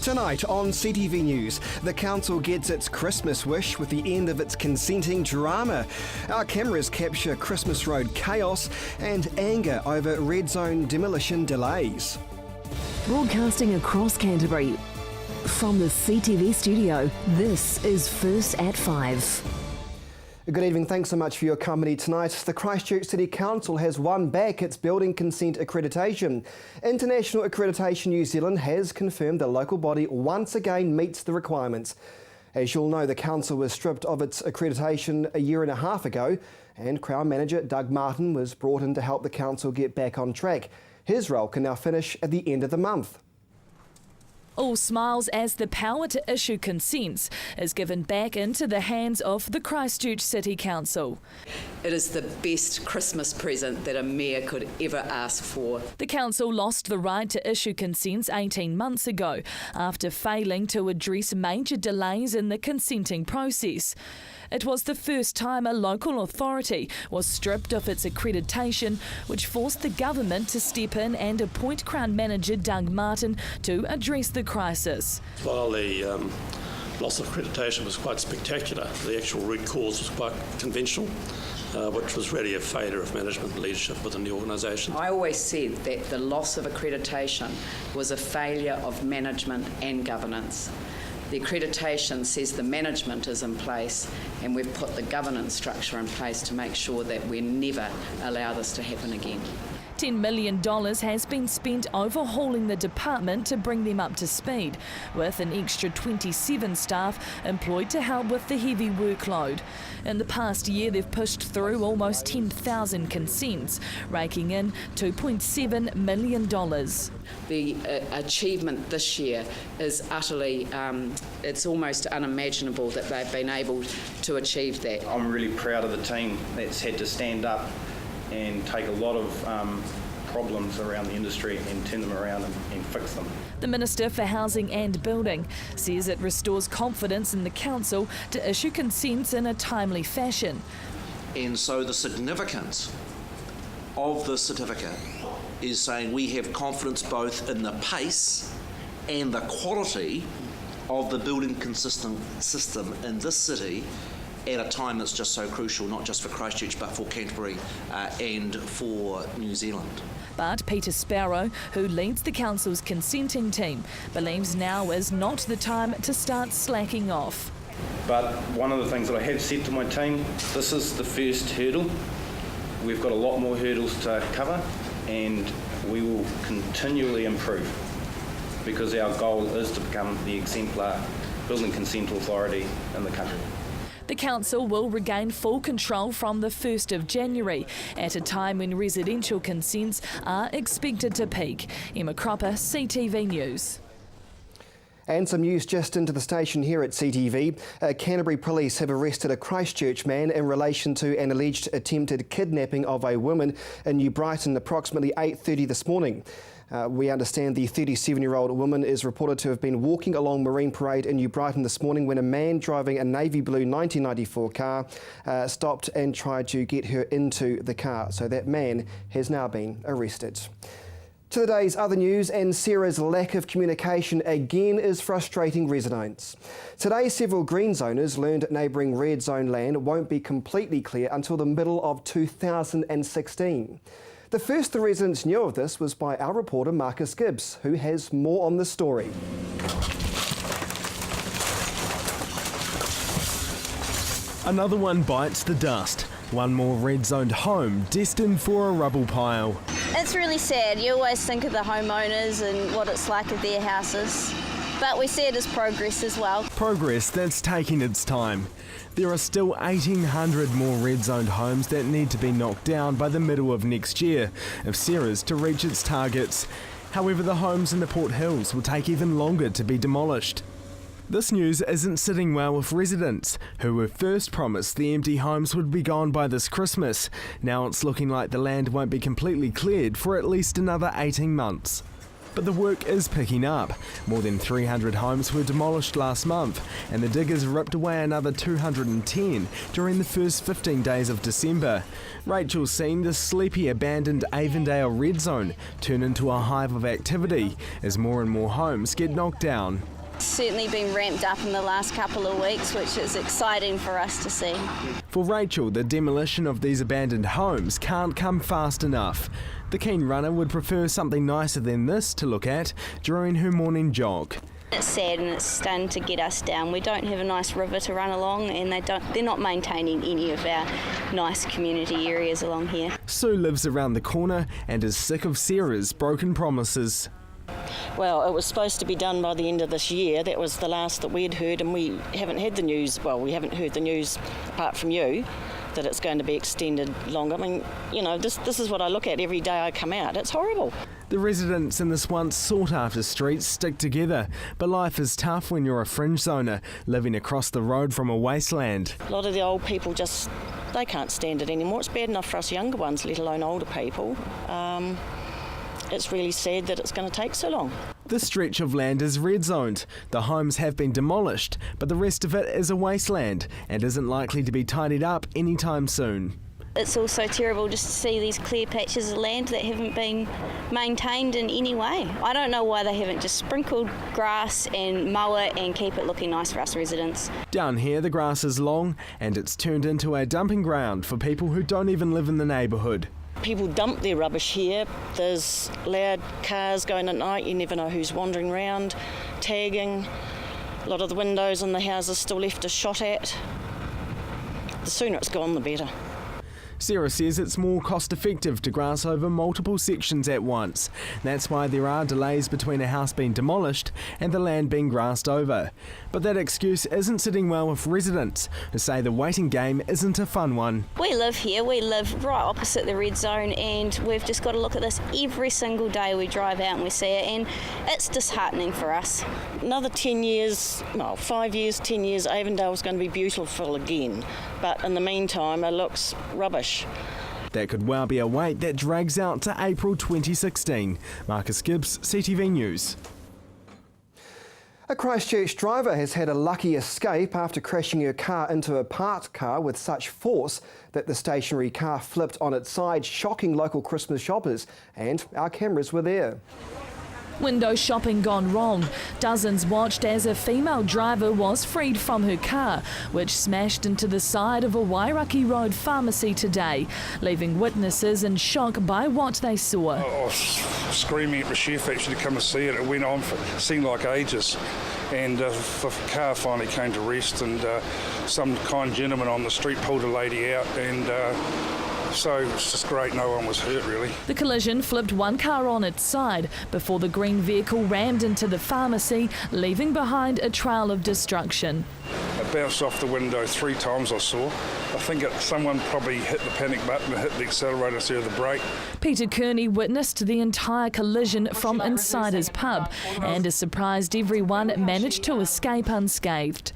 Tonight on CTV News, the council gets its Christmas wish with the end of its consenting drama. Our cameras capture Christmas Road chaos and anger over red zone demolition delays. Broadcasting across Canterbury, from the CTV studio, this is First at 5. Good evening, thanks so much for your company tonight. The Christchurch City Council has won back its building consent accreditation. International Accreditation New Zealand has confirmed the local body once again meets the requirements. As you'll know, the council was stripped of its accreditation a year and a half ago, and Crown Manager Doug Martin was brought in to help the council get back on track. His role can now finish at the end of the month. All smiles as the power to issue consents is given back into the hands of the Christchurch City Council. It is the best Christmas present that a mayor could ever ask for. The council lost the right to issue consents 18 months ago after failing to address major delays in the consenting process. It was the first time a local authority was stripped of its accreditation, which forced the government to step in and appoint Crown Manager Doug Martin to address the crisis. While the loss of accreditation was quite spectacular, the actual root cause was quite conventional, which was really a failure of management and leadership within the organisation. I always said that the loss of accreditation was a failure of management and governance. The accreditation says the management is in place, and we've put the governance structure in place to make sure that we never allow this to happen again. $10 million has been spent overhauling the department to bring them up to speed, with an extra 27 staff employed to help with the heavy workload. In the past year, they've pushed through almost 10,000 consents, raking in $2.7 million. The achievement this year is utterly, it's almost unimaginable that they've been able to achieve that. I'm really proud of the team that's had to stand up and take a lot of problems around the industry and turn them around and fix them. The Minister for Housing and Building says it restores confidence in the council to issue consents in a timely fashion. And so the significance of the certificate is saying we have confidence both in the pace and the quality of the building consistent system in this city at a time that's just so crucial, not just for Christchurch but for Canterbury and for New Zealand. But Peter Sparrow, who leads the council's consenting team, believes now is not the time to start slacking off. But one of the things that I have said to my team, this is the first hurdle. We've got a lot more hurdles to cover, and we will continually improve, because our goal is to become the exemplar building consent authority in the country. The council will regain full control from the 1st of January, at a time when residential consents are expected to peak. Emma Cropper, CTV News. And some news just into the station here at CTV. Canterbury police have arrested a Christchurch man in relation to an alleged attempted kidnapping of a woman in New Brighton approximately 8:30 this morning. We understand the 37-year-old woman is reported to have been walking along Marine Parade in New Brighton this morning when a man driving a navy blue 1994 car stopped and tried to get her into the car. So that man has now been arrested. To the day's other news, and Sarah's lack of communication again is frustrating residents. Today, several green zoners learned neighbouring red zone land won't be completely clear until the middle of 2016. The first the residents knew of this was by our reporter Marcus Gibbs, who has more on the story. Another one bites the dust. One more red-zoned home destined for a rubble pile. It's really sad. You always think of the homeowners and what it's like at their houses. But we see it as progress as well. Progress that's taking its time. There are still 1,800 more red-zoned homes that need to be knocked down by the middle of next year if Sarah's to reach its targets. However, the homes in the Port Hills will take even longer to be demolished. This news isn't sitting well with residents, who were first promised the empty homes would be gone by this Christmas. Now it's looking like the land won't be completely cleared for at least another 18 months. but the work is picking up. More than 300 homes were demolished last month, and the diggers ripped away another 210 during the first 15 days of December. Rachel's seen the sleepy abandoned Avondale red zone turn into a hive of activity as more and more homes get knocked down. It's certainly been ramped up in the last couple of weeks, which is exciting for us to see. For Rachel, the demolition of these abandoned homes can't come fast enough. The keen runner would prefer something nicer than this to look at during her morning jog. It's sad and it's starting to get us down. We don't have a nice river to run along, and they're not maintaining any of our nice community areas along here. Sue lives around the corner and is sick of Sarah's broken promises. Well, it was supposed to be done by the end of this year. That was the last that we'd heard, and we haven't had the news. Well, we haven't heard the news apart from you that it's going to be extended longer. I mean, you know, this is what I look at every day I come out. It's horrible. The residents in this once sought-after street stick together, but life is tough when you're a fringe zoner living across the road from a wasteland. A lot of the old people they can't stand it anymore. It's bad enough for us younger ones, let alone older people. It's really sad that it's going to take so long. This stretch of land is red zoned. The homes have been demolished, but the rest of it is a wasteland and isn't likely to be tidied up anytime soon. It's also terrible just to see these clear patches of land that haven't been maintained in any way. I don't know why they haven't just sprinkled grass and mow it and keep it looking nice for us residents. Down here the grass is long and it's turned into a dumping ground for people who don't even live in the neighbourhood. People dump their rubbish here. There's loud cars going at night. You never know who's wandering around, tagging. A lot of the windows in the houses still left are shot at. The sooner it's gone, the better. Sarah says it's more cost-effective to grass over multiple sections at once. That's why there are delays between a house being demolished and the land being grassed over. But that excuse isn't sitting well with residents, who say the waiting game isn't a fun one. We live here, we live right opposite the red zone, and we've just got to look at this every single day we drive out and we see it, and it's disheartening for us. Another 10 years, 5 years, 10 years, Avondale's going to be beautiful again. But in the meantime, it looks rubbish. That could well be a wait that drags out to April 2016. Marcus Gibbs, CTV News. A Christchurch driver has had a lucky escape after crashing her car into a parked car with such force that the stationary car flipped on its side, shocking local Christmas shoppers, and our cameras were there. Window shopping gone wrong. Dozens watched as a female driver was freed from her car, which smashed into the side of a Wairaki Road pharmacy today, leaving witnesses in shock by what they saw. I was screaming at the chef actually to come and see it. It went on for seemed like ages, and the car finally came to rest, and some kind gentleman on the street pulled a lady out, and so it's just great no one was hurt really. The collision flipped one car on its side before the green vehicle rammed into the pharmacy, leaving behind a trail of destruction. It bounced off the window 3 times I saw. I think someone probably hit the panic button and hit the accelerator instead of the brake. Peter Kearney witnessed the entire collision from inside his pub and is surprised everyone managed to escape unscathed.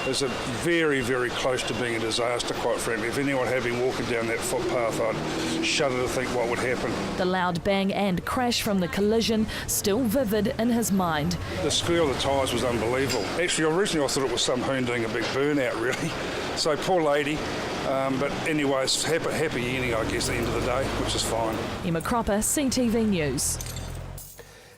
It was very, very close to being a disaster, quite frankly. If anyone had been walking down that footpath, I'd shudder to think what would happen. The loud bang and crash from the collision still vivid in his mind. The squeal of the tyres was unbelievable. Actually, originally I thought it was some hoon doing a big burnout, really. So poor lady. But anyway, it's happy ending, I guess, at the end of the day, which is fine. Emma Cropper, CTV News.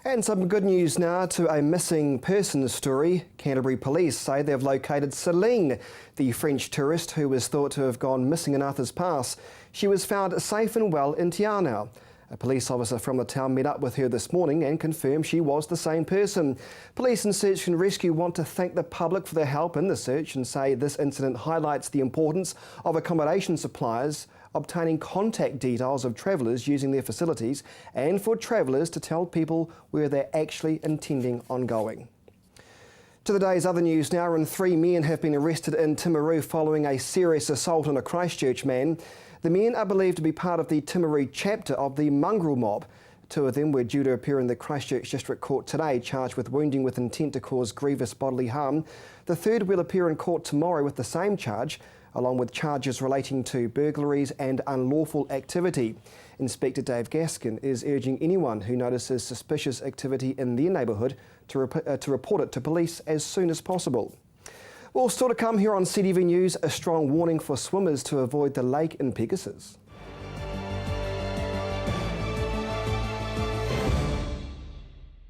And some good news now to a missing persons story. Canterbury police say they've located Celine, the French tourist who was thought to have gone missing in Arthur's Pass. She was found safe and well in Te Anau. A police officer from the town met up with her this morning and confirmed she was the same person. Police and Search and Rescue want to thank the public for their help in the search and say this incident highlights the importance of accommodation suppliers obtaining contact details of travellers using their facilities and for travellers to tell people where they're actually intending on going. To the day's other news now, and 3 men have been arrested in Timaru following a serious assault on a Christchurch man. The men are believed to be part of the Timaru chapter of the mongrel mob. 2 of them were due to appear in the Christchurch District Court today, charged with wounding with intent to cause grievous bodily harm. The third will appear in court tomorrow with the same charge, along with charges relating to burglaries and unlawful activity. Inspector Dave Gaskin is urging anyone who notices suspicious activity in their neighbourhood to report it to police as soon as possible. Well, still to come here on CTV News, a strong warning for swimmers to avoid the lake in Pegasus.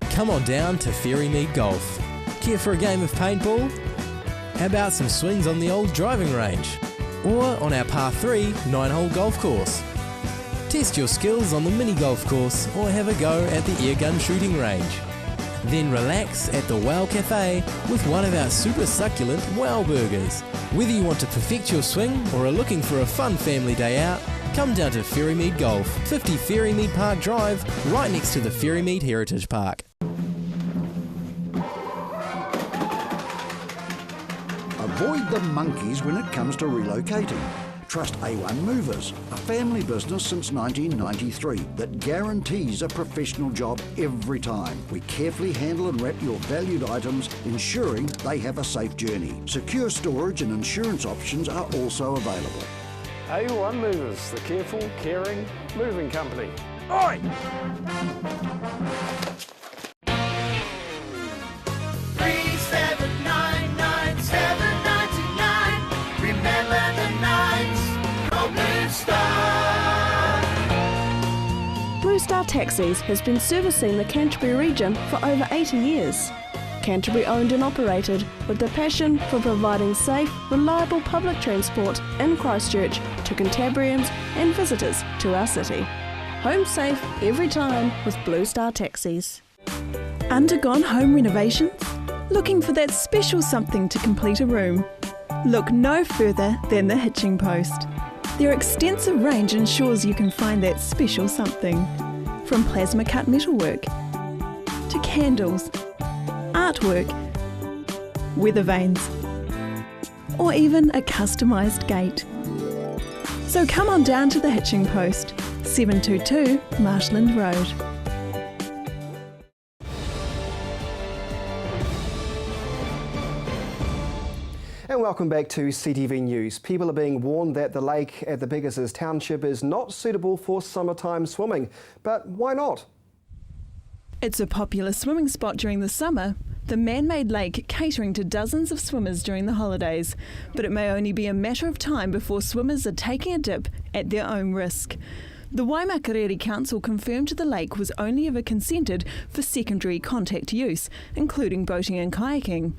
Come on down to Ferrymead Golf. Care for a game of paintball? How about some swings on the old driving range? Or on our par 3 9-hole golf course? Test your skills on the mini golf course or have a go at the airgun shooting range. Then relax at the Wow Cafe with one of our super succulent Wow Burgers. Whether you want to perfect your swing or are looking for a fun family day out, come down to Ferrymead Golf, 50 Ferrymead Park Drive, right next to the Ferrymead Heritage Park. Avoid the monkeys when it comes to relocating. Trust A1 Movers, a family business since 1993 that guarantees a professional job every time. We carefully handle and wrap your valued items, ensuring they have a safe journey. Secure storage and insurance options are also available. A1 Movers, the careful, caring, moving company. Oi! Blue Star Taxis has been servicing the Canterbury region for over 80 years. Canterbury owned and operated with the passion for providing safe, reliable public transport in Christchurch to Cantabrians and visitors to our city. Home safe every time with Blue Star Taxis. Undergone home renovations? Looking for that special something to complete a room? Look no further than the Hitching Post. Their extensive range ensures you can find that special something. From plasma cut metalwork to candles, artwork, weather vanes, or even a customised gate. So come on down to the Hitching Post, 722 Marshland Road. And welcome back to CTV News. People are being warned that the lake at the Pegasus Township is not suitable for summertime swimming. But why not? It's a popular swimming spot during the summer, the man-made lake catering to dozens of swimmers during the holidays. But it may only be a matter of time before swimmers are taking a dip at their own risk. The Waimakariri Council confirmed the lake was only ever consented for secondary contact use, including boating and kayaking.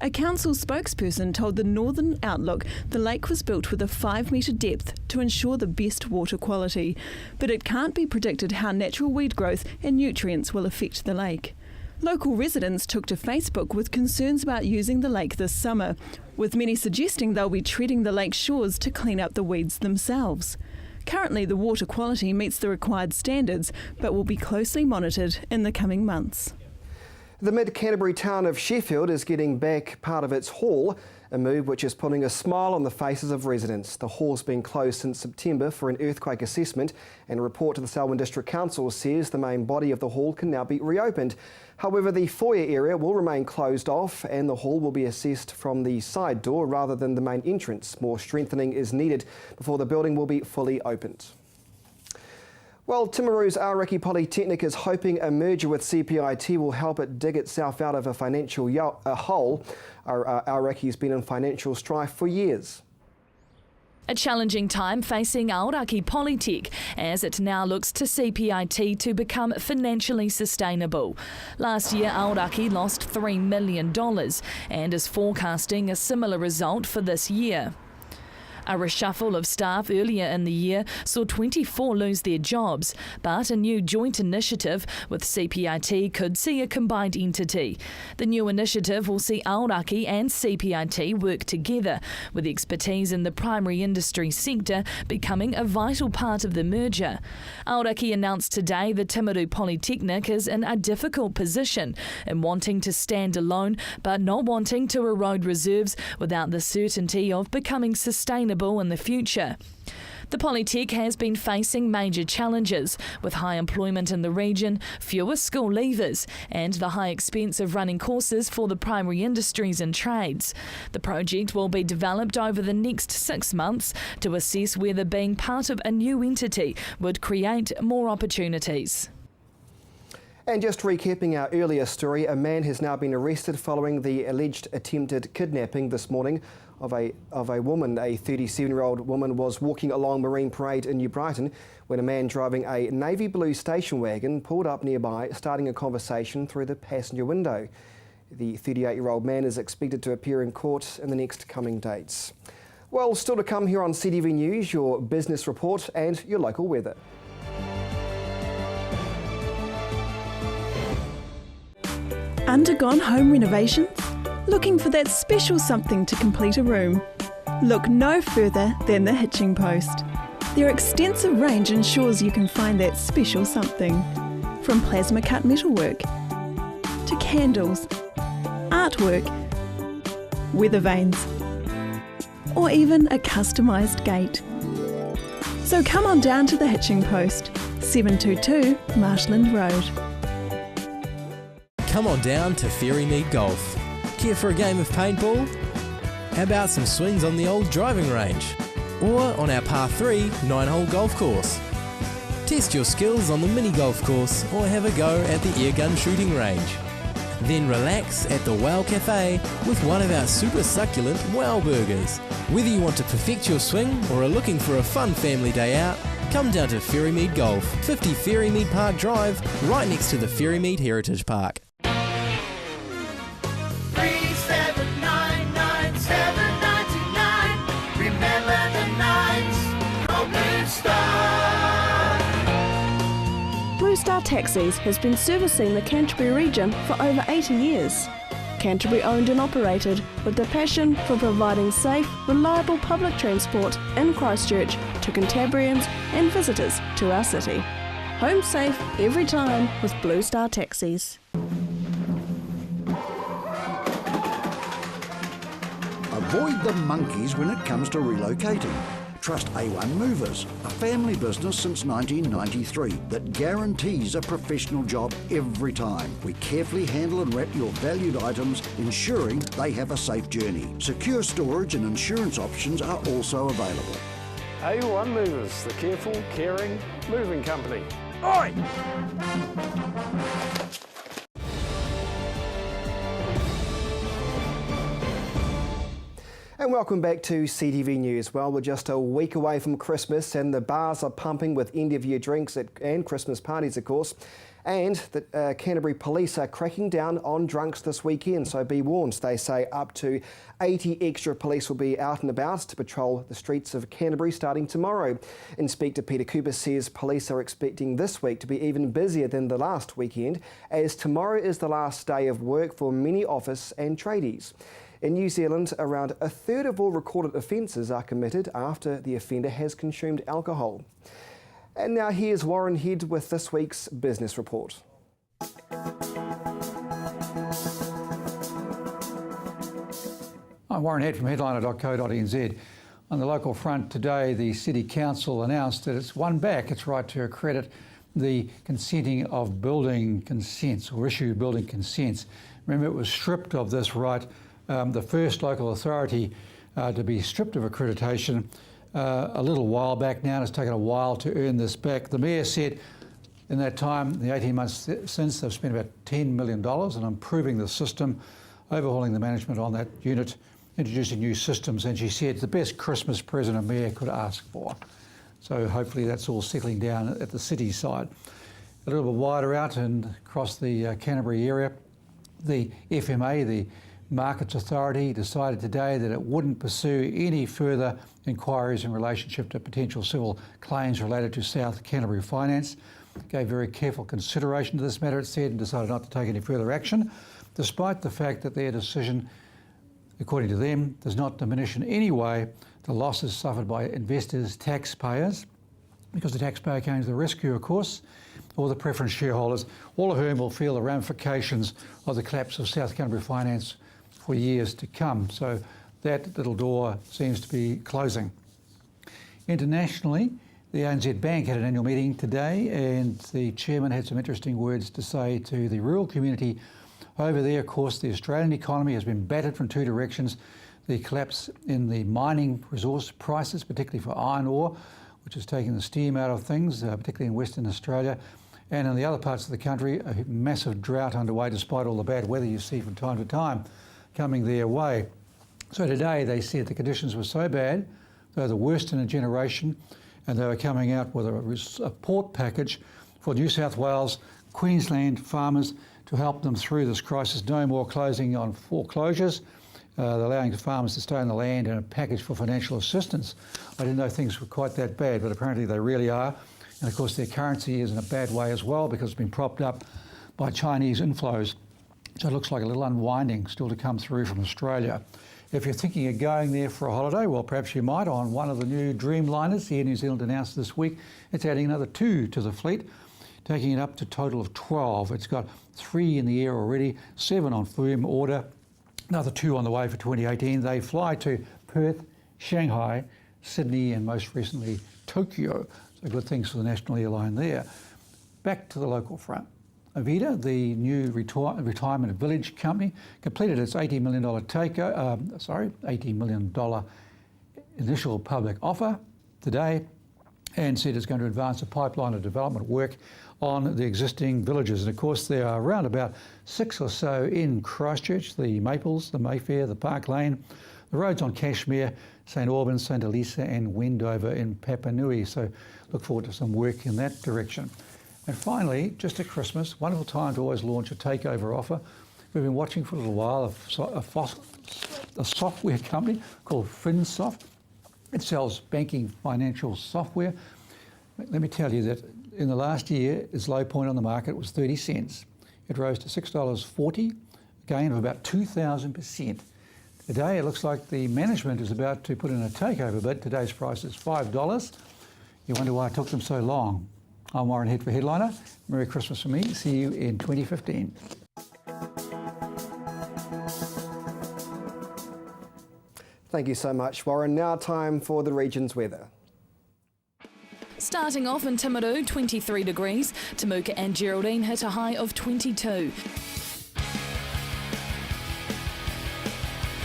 A council spokesperson told the Northern Outlook the lake was built with a 5-metre depth to ensure the best water quality, but it can't be predicted how natural weed growth and nutrients will affect the lake. Local residents took to Facebook with concerns about using the lake this summer, with many suggesting they'll be treating the lake shores to clean up the weeds themselves. Currently, the water quality meets the required standards, but will be closely monitored in the coming months. The mid-Canterbury town of Sheffield is getting back part of its hall, a move which is putting a smile on the faces of residents. The hall's been closed since September for an earthquake assessment, and a report to the Selwyn District Council says the main body of the hall can now be reopened. However, the foyer area will remain closed off and the hall will be assessed from the side door rather than the main entrance. More strengthening is needed before the building will be fully opened. Well, Timaru's Aoraki Polytechnic is hoping a merger with CPIT will help it dig itself out of a financial hole. Aoraki has been in financial strife for years. A challenging time facing Aoraki Polytech as it now looks to CPIT to become financially sustainable. Last year, Aoraki lost $3 million and is forecasting a similar result for this year. A reshuffle of staff earlier in the year saw 24 lose their jobs, but a new joint initiative with CPIT could see a combined entity. The new initiative will see Aoraki and CPIT work together, with expertise in the primary industry sector becoming a vital part of the merger. Aoraki announced today the Timaru Polytechnic is in a difficult position in wanting to stand alone but not wanting to erode reserves without the certainty of becoming sustainable in the future. The Polytech has been facing major challenges, with high employment in the region, fewer school leavers, and the high expense of running courses for the primary industries and trades. The project will be developed over the next 6 months to assess whether being part of a new entity would create more opportunities. And just recapping our earlier story, a man has now been arrested following the alleged attempted kidnapping this morning of a woman. A 37-year-old woman was walking along Marine Parade in New Brighton when a man driving a navy blue station wagon pulled up nearby, starting a conversation through the passenger window. The 38-year-old man is expected to appear in court in the next coming dates. Well, still to come here on CTV News, your business report and your local weather. Undergone home renovations? Looking for that special something to complete a room? Look no further than the Hitching Post. Their extensive range ensures you can find that special something. From plasma cut metalwork to candles, artwork, weather vanes, or even a customised gate. So come on down to the Hitching Post, 722 Marshland Road. Come on down to Ferrymead Golf. Care for a game of paintball? How about some swings on the old driving range? Or on our par 3 9-hole golf course? Test your skills on the mini golf course or have a go at the airgun shooting range. Then relax at the Wow Cafe with one of our super succulent Wow Burgers. Whether you want to perfect your swing or are looking for a fun family day out, come down to Ferrymead Golf, 50 Ferrymead Park Drive, right next to the Ferrymead Heritage Park. Blue Star Taxis has been servicing the Canterbury region for over 80 years. Canterbury owned and operated with the passion for providing safe, reliable public transport in Christchurch to Cantabrians and visitors to our city. Home safe every time with Blue Star Taxis. Avoid the monkeys when it comes to relocating. Trust A1 Movers, a family business since 1993 that guarantees a professional job every time. We carefully handle and wrap your valued items, ensuring they have a safe journey. Secure storage and insurance options are also available. A1 Movers, the careful, caring, moving company. Oi! And welcome back to CTV News. Well, we're just a week away from Christmas and the bars are pumping with end-of-year drinks and Christmas parties, of course. And the Canterbury Police are cracking down on drunks this weekend, so be warned. They say up to 80 extra police will be out and about to patrol the streets of Canterbury starting tomorrow. Inspector Peter Cooper says police are expecting this week to be even busier than the last weekend, as tomorrow is the last day of work for many office and tradies. In New Zealand, around a third of all recorded offences are committed after the offender has consumed alcohol. And now here's Warren Head with this week's business report. I'm Warren Head from headliner.co.nz. On the local front today, the City Council announced that it's won back its right to accredit the consenting of building consents or issue building consents. Remember, it was stripped of this right. The first local authority to be stripped of accreditation a little while back now, and it's taken a while to earn this back. The Mayor said in that time, the 18 months since, they've spent about $10 million on improving the system, overhauling the management on that unit, introducing new systems, and she said it's the best Christmas present a Mayor could ask for. So hopefully that's all settling down at the city side. A little bit wider out and across the Canterbury area, the FMA, the Markets Authority, decided today that it wouldn't pursue any further inquiries in relationship to potential civil claims related to South Canterbury Finance. Gave very careful consideration to this matter, it said, and decided not to take any further action, despite the fact that their decision, according to them, does not diminish in any way the losses suffered by investors, taxpayers, because the taxpayer came to the rescue, of course, or the preference shareholders, all of whom will feel the ramifications of the collapse of South Canterbury Finance for years to come. So that little door seems to be closing. Internationally, the ANZ Bank had an annual meeting today, and the chairman had some interesting words to say to the rural community over there. Of course, the Australian economy has been battered from two directions. The collapse in the mining resource prices, particularly for iron ore, which is taking the steam out of things, particularly in Western Australia. And in the other parts of the country, a massive drought underway despite all the bad weather you see from time to time coming their way. So today they said the conditions were so bad, they were the worst in a generation, and they were coming out with a support package for New South Wales, Queensland farmers to help them through this crisis. No more closing on foreclosures. They're allowing the farmers to stay on the land, and a package for financial assistance. I didn't know things were quite that bad, but apparently they really are. And of course their currency is in a bad way as well because it's been propped up by Chinese inflows. So it looks like a little unwinding still to come through from Australia. If you're thinking of going there for a holiday, well, perhaps you might on one of the new Dreamliners. Air New Zealand announced this week it's adding another 2 to the fleet, taking it up to a total of 12. It's got 3 in the air already, 7 on firm order, another 2 on the way for 2018. They fly to Perth, Shanghai, Sydney, and most recently Tokyo. So good things for the national airline there. Back to the local front. Avida, the new retirement village company, completed its $80 million $80 million initial public offer today, and said it's going to advance a pipeline of development work on the existing villages. And of course there are around about 6 or so in Christchurch, the Maples, the Mayfair, the Park Lane, the roads on Cashmere, St Albans, St Elisa and Wendover in Papanui. So look forward to some work in that direction. And finally, just at Christmas, wonderful time to always launch a takeover offer. We've been watching for a little while a software company called FinSoft. It sells banking financial software. Let me tell you that in the last year, its low point on the market was 30 cents. It rose to $6.40, a gain of about 2,000%. Today, it looks like the management is about to put in a takeover bid. Today's price is $5. You wonder why it took them so long. I'm Warren Head for Headliner. Merry Christmas from me. See you in 2015. Thank you so much, Warren. Now time for the region's weather. Starting off in Timaru, 23 degrees. Temuka and Geraldine hit a high of 22.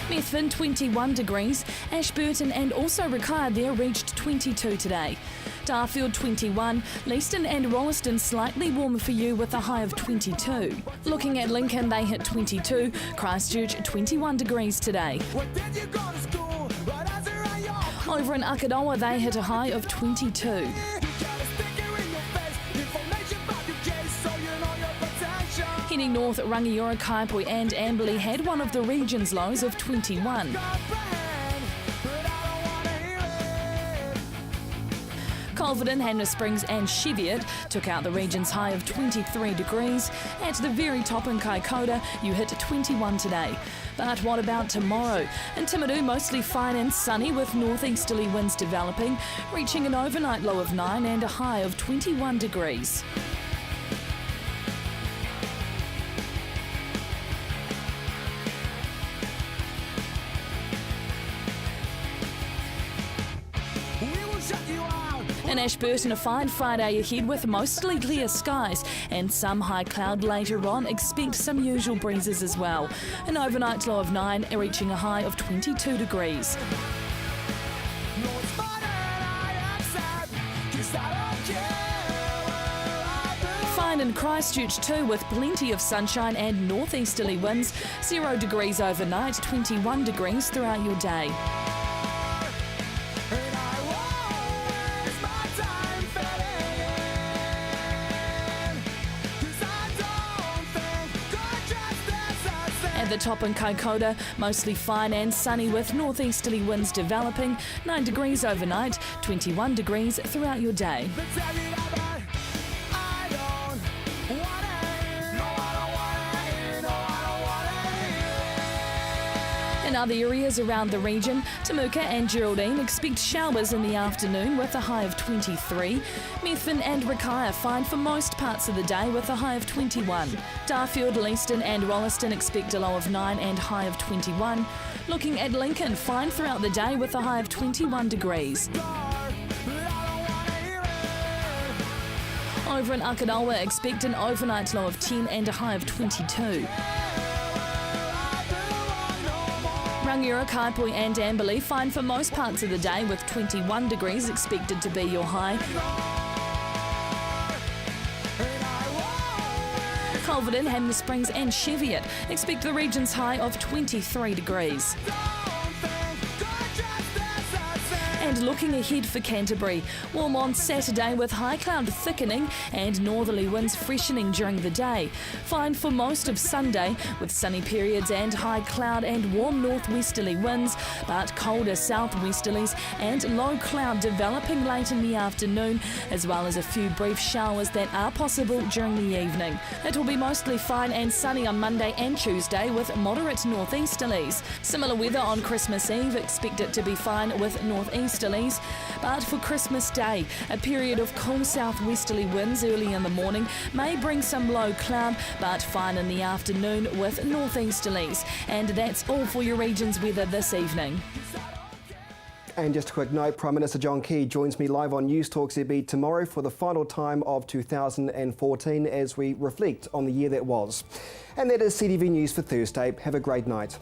Methven, 21 degrees. Ashburton and also Rakaia there reached 22 today. Darfield 21, Leeston and Rolleston slightly warmer for you with a high of 22. Looking at Lincoln, they hit 22, Christchurch 21 degrees today. Over in Akadoa, they hit a high of 22. Heading north, Rangiora, Kaipoi and Amberley had one of the region's lows of 21. Culverden, Hanna Springs and Cheviot took out the region's high of 23 degrees. At the very top in Kaikoura, you hit 21 today. But what about tomorrow? In Timaru, mostly fine and sunny with northeasterly winds developing, reaching an overnight low of 9 and a high of 21 degrees. In Ashburton, a fine Friday ahead with mostly clear skies and some high cloud later on. Expect some usual breezes as well. An overnight low of 9, reaching a high of 22 degrees. Fine in Christchurch too, with plenty of sunshine and northeasterly winds. 0 degrees overnight, 21 degrees throughout your day. At the top in Kaikoura, mostly fine and sunny with northeasterly winds developing. 9 degrees overnight, 21 degrees throughout your day. In other areas around the region, Temuka and Geraldine expect showers in the afternoon with a high of 23. Methven and Rakaia fine for most parts of the day with a high of 21. Darfield, Leeston and Rolleston expect a low of 9 and high of 21. Looking at Lincoln, fine throughout the day with a high of 21 degrees. Over in Akanawa, expect an overnight low of 10 and a high of 22. Rangiora, Kaipoi and Amberley fine for most parts of the day with 21 degrees expected to be your high. Culverden, Hamner Springs and Cheviot expect the region's high of 23 degrees. And looking ahead for Canterbury, warm on Saturday with high cloud thickening and northerly winds freshening during the day. Fine for most of Sunday with sunny periods and high cloud and warm northwesterly winds, but colder southwesterlies and low cloud developing late in the afternoon, as well as a few brief showers that are possible during the evening. It will be mostly fine and sunny on Monday and Tuesday with moderate northeasterlies. Similar weather on Christmas Eve, expect it to be fine with northeasterlies. But for Christmas Day, a period of cool southwesterly winds early in the morning may bring some low cloud, but fine in the afternoon with northeasterlies. And that's all for your region's weather this evening. And just a quick note, Prime Minister John Key joins me live on News Talk ZB tomorrow for the final time of 2014 as we reflect on the year that was. And that is CTV News for Thursday. Have a great night.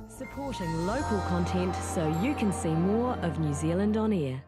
Supporting local content so you can see more of New Zealand on air.